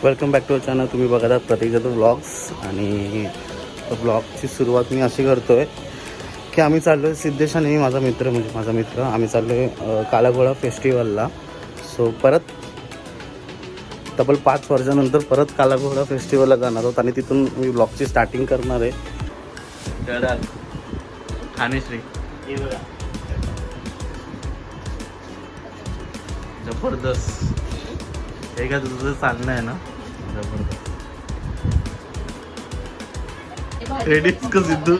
Welcome back to channel. तुम्ही बघत आहात प्रतीक जाधव ब्लॉग्स. आणि ब्लॉगची सुरुवात मी अशी करतो आहे की आम्ही चाललो आहे, सिद्धेश आणि माझा मित्र आम्ही चाललो आहे कालाघोडा फेस्टिवलला. सो परत तब्बल 5 वर्षानंतर परत कालाघोडा फेस्टिवलला जाणार आहोत आणि तिथून मी ब्लॉगची स्टार्टिंग करणार आहे. ठाणेश्री जबरदस्त हे का तुझं चालणं आहे ना, जबरदस्त. रेडी का सिद्धू?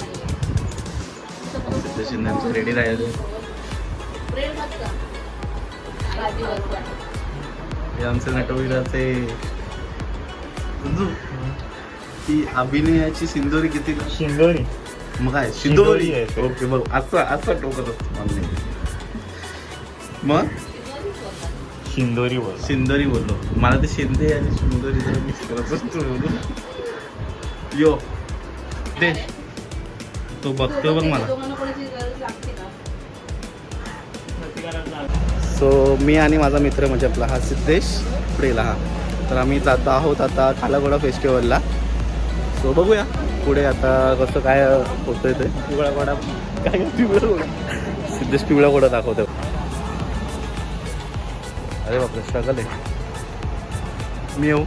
सिद्धू शिंदे रेडी राहिले. हे आमचे नटवीराचे ती अभिनयाची सिंदोरी किती? शिंदोरी. मग काय शिंदोरी? आहे. ओके बघ, असा टोकत असतो. मग शिंदोरी बोल. सिंदोरी बोललो. मला ते शिंदे आणि सुंदरी जरा मिक्स करत असतो. यो दे तो बघतो बघ मला. सो मी आणि माझा मित्र म्हणजे आपला हा सिद्धेश पुढेला हा, तर आम्ही जातो आहोत आता कालाघोडा फेस्टिवलला. सो बघूया पुढे आता कसं काय होतंय ते. पिवळा घोडा काय? पिवळा घोडा सिद्धेश पिवळा घोडा दाखवतो. अरे बापरे, स्ट्रगल आहे. मी येऊ?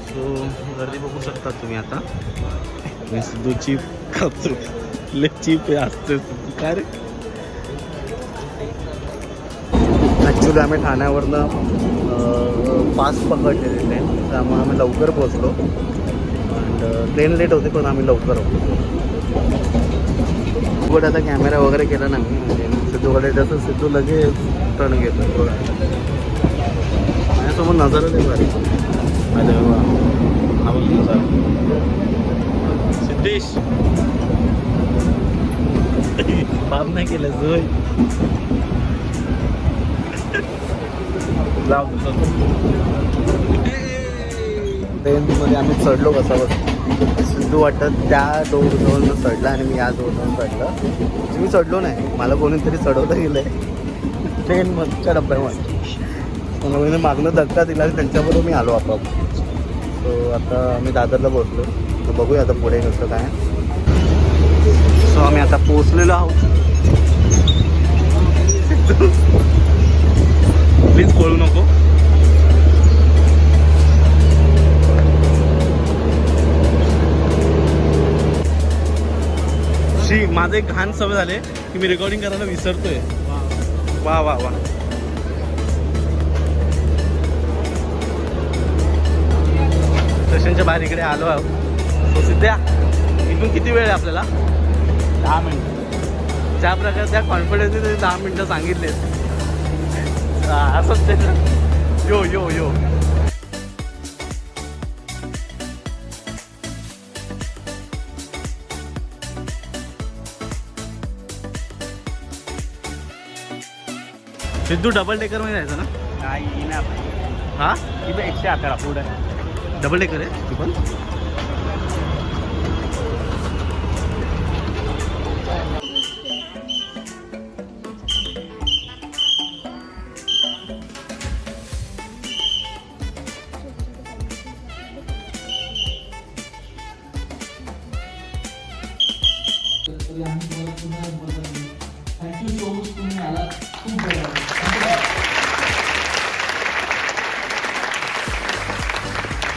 सो गर्दी बघू शकता तुम्ही आता. मी सिद्धू चीप खातो, लय चीप असते काय रे. ॲक्च्युली आम्ही ठाण्यावरनं पास पकडलेले ट्रेन, त्यामुळे आम्ही लवकर पोचलो. अँड ट्रेन लेट होते पण आम्ही लवकर होतो. सिद्धूकडे आता कॅमेरा वगैरे केला ना मी, म्हणजे सिद्धूकडे जसं सिद्धू लगेच टर्न घेतो. माझ्यासमोर नजर नाही भारी. अरे वा, हा बघ नजर. सिद्धेश पाप नाही केलं जोय. ट्रेनमध्ये आम्ही चढलो कसा बघ. सिद्धू वाटत त्या डोरवरून चढला आणि मी या डोरवरून चढलं. मी चढलो नाही, मला कोणीतरी चढवता गेलंय ट्रेनमधच्या डब्यामध्ये. मला मागणं धक्का दिला आणि त्यांच्याबरोबर मी आलो आपोआप. सो आता आम्ही दादरला पोहोचलो. तर बघूया आता पुढे कसं काय. सो आम्ही आता पोहोचलेलो आहोत. प्लीज पळू नको. माझं एक घाण सवय झाले की मी रेकॉर्डिंग करायला विसरतोय. वा वा वा. स्टेशनच्या बाहेर इकडे आलो आहोत. तो सिद्ध्या, इथून किती वेळ आहे आपल्याला? 10 मिनिट. ज्या प्रकारे त्या कॉन्फिडन्सने 10 मिनिटं सांगितलेत असंच ते ना. यो यो यो सिद्धू डबल डेकर मध्ये जायचं ना? नाही ना, हा इथे 111 पुढे डबल डेकर आहे ती पण.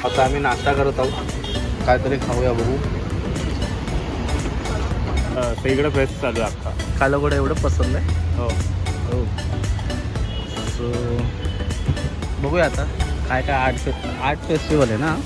आता आम्ही नाश्ता करत आहोत, काहीतरी खाऊया बघू. सगळीकडे फेस्ट चालू आहे अख्खा. कालाघोडा एवढं पसंत आहे. हो हो. सो बघूया आता काय काय. आर्ट फेस्टिवल आहे ना.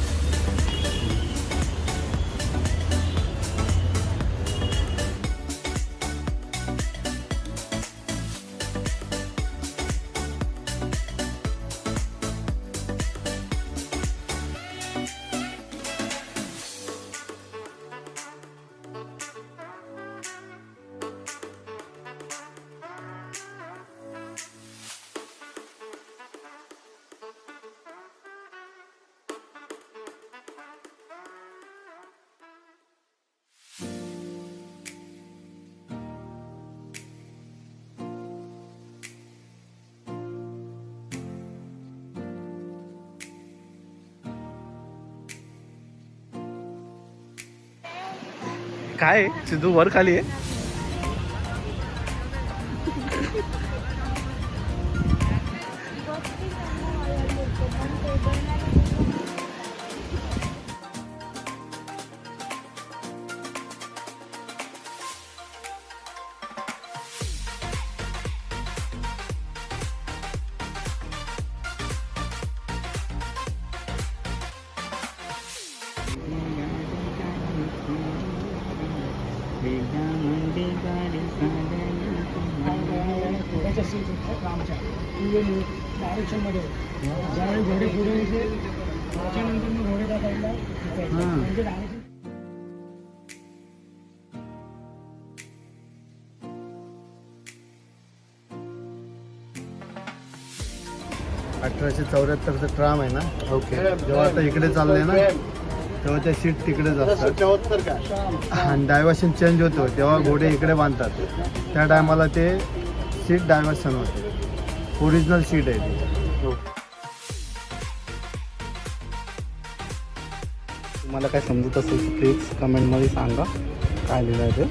काय आहे? सिद्धू वर खाली आहे. डायरेक्शन मध्ये ज्यावेळी घोडे पुढे येते त्याच्यानंतर मग घोडे त्या साईडला म्हणजे डायरेक्शन 1874चा ट्राम आहे ना. ओके. जेव्हा आता इकडे चाललंय ना तेव्हा त्या सीट तिकडेच असतात आणि डायव्हर्शन चेंज होतो तेव्हा घोडे इकडे बांधतात. त्या टायमाला ते सीट डायव्हर्शन होते. ओरिजिनल सीट आहे ती. तुम्हाला काय समजत असेल तर प्लीज कमेंटमध्ये सांगा काय लिहिलं आहे ते.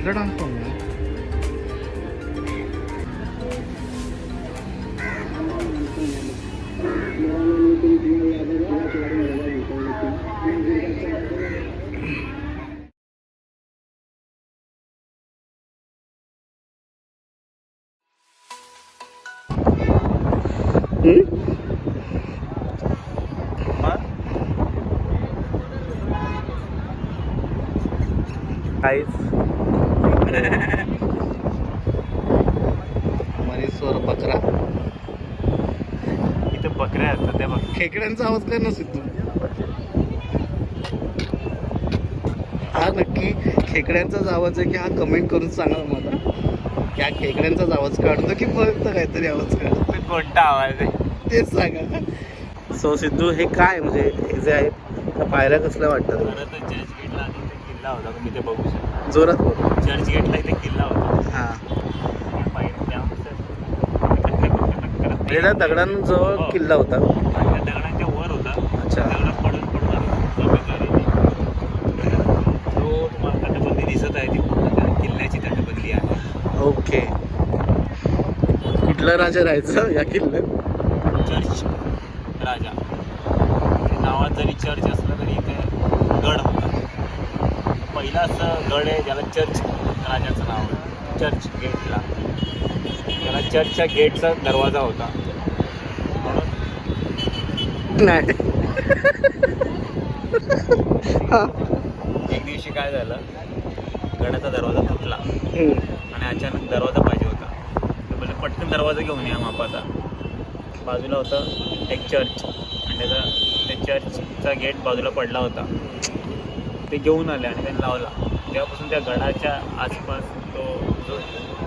कुठलं डान्स फॉर्म आहे? मरीश्वर बकरा. इथे बकऱ्या असतात त्या बघ. खेकड्यांचा आवाज काय नसेल तू. हा नक्की खेकड्यांचाच आवाज आहे की हा कमेंट करून सांगा मला. की हा खेकड्यांचाच आवाज काढतो की फक्त काहीतरी आवाज काढतो. कोणता आवाज आहे तेच सांगा. सो सिद्धू हे काय म्हणजे हे जे आहेत त्या पायऱ्या कसल्या वाटतात? खरं तर चर्च गेटला आधी इथे किल्ला होता तुम्ही ते बघू शकता. जोरात बोल. चर्च गेटला इथे किल्ला होता. हा पायऱ्या त्यानुसार त्या दगडांजवळ हो. किल्ला होता. त्या दगडांच्या वर होता. अच्छा. दगड पडून पडून आम्ही कमी झाली. तो तुम्हाला तटबंदी दिसत आहे ती पूर्ण त्या किल्ल्याची तटबंदी आहे. ओके. कुठला राजा राहायचं या किल्ल्यात? चर्च राजा नावात जरी चर्च असलं तरी इथे गड होता. पहिला असं गड आहे ज्याला चर्च राजाचं नाव आहे. चर्च गेटला त्याला चर्चच्या गेटचा दरवाजा होता म्हणून. नाही. हा. एक दिवशी काय झालं गडाचा दरवाजा तुटला आणि अचानक दरवाजा पाहिजे होता. तर बोलले पटकन दरवाजा घेऊन या मापाचा. बाजूला होतं एक चर्च आणि त्या चर्चचा गेट बाजूला पडला होता. ते घेऊन आले आणि त्यांनी लावला. तेव्हापासून त्या गडाच्या आसपास तो जो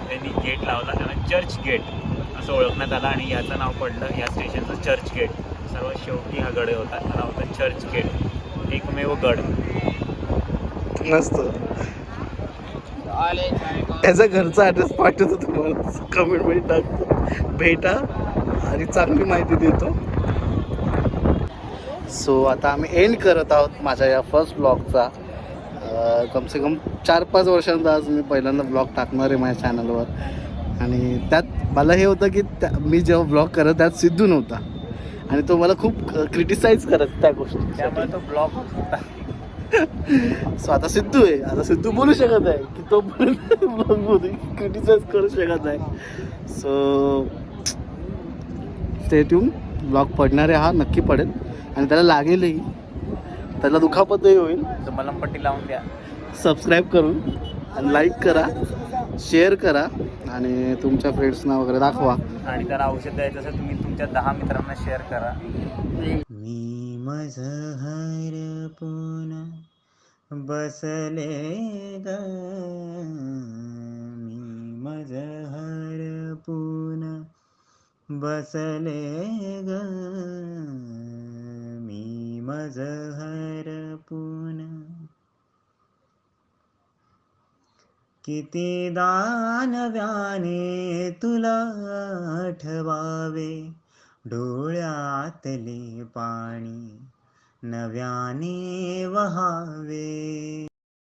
त्यांनी गेट लावला त्याला चर्च गेट असं ओळखण्यात आलं आणि याचं नाव पडलं या स्टेशनचं चर्च गेट. सर्वात शेवटी हा गड होता त्याला होता चर्च गेट. एकमेव गड. मस्त. त्याचा घरचा ॲड्रेस पाठवतो तुम्हाला कमेंटमध्ये टाकतो. भेटा आणि चांगली माहिती देतो. सो आता आम्ही एंड करत आहोत माझ्या या फर्स्ट ब्लॉगचा. कमसे कम 4-5 वर्षांचा आज मी पहिल्यांदा ब्लॉग टाकणार आहे माझ्या चॅनलवर. आणि त्यात मला हे होतं की मी जेव्हा ब्लॉग करत त्यात सिद्धू नव्हता आणि तो मला खूप क्रिटिसाइज करत त्या गोष्टी. त्यामुळे तो ब्लॉग होता. सो आता सिद्धू आहे. आता सिद्धू बोलू शकत आहे की तो ब्लॉगमध्ये क्रिटिसाइज करू शकत आहे. So stay tune. ब्लॉग पडणारे हा नक्की पडेल आणि त्याला लागेलही. त्याला दुखापतही होईल. तर मलमपट्टी लावून द्या. सबस्क्राईब करून आणि लाईक करा, शेअर करा आणि तुमच्या फ्रेंड्सना वगैरे दाखवा. आणि त्याला औषध द्यायचं असेल तुम्ही तुमच्या 10 मित्रांना शेअर करा. मी माझं हर पुन्हा बसले ग. मी माझं हर पुन्हा बसले ग. मी मज हरपून किती दानव्याने तुला ठवावे डोळ्यातले पाणी नव्याने वहावे.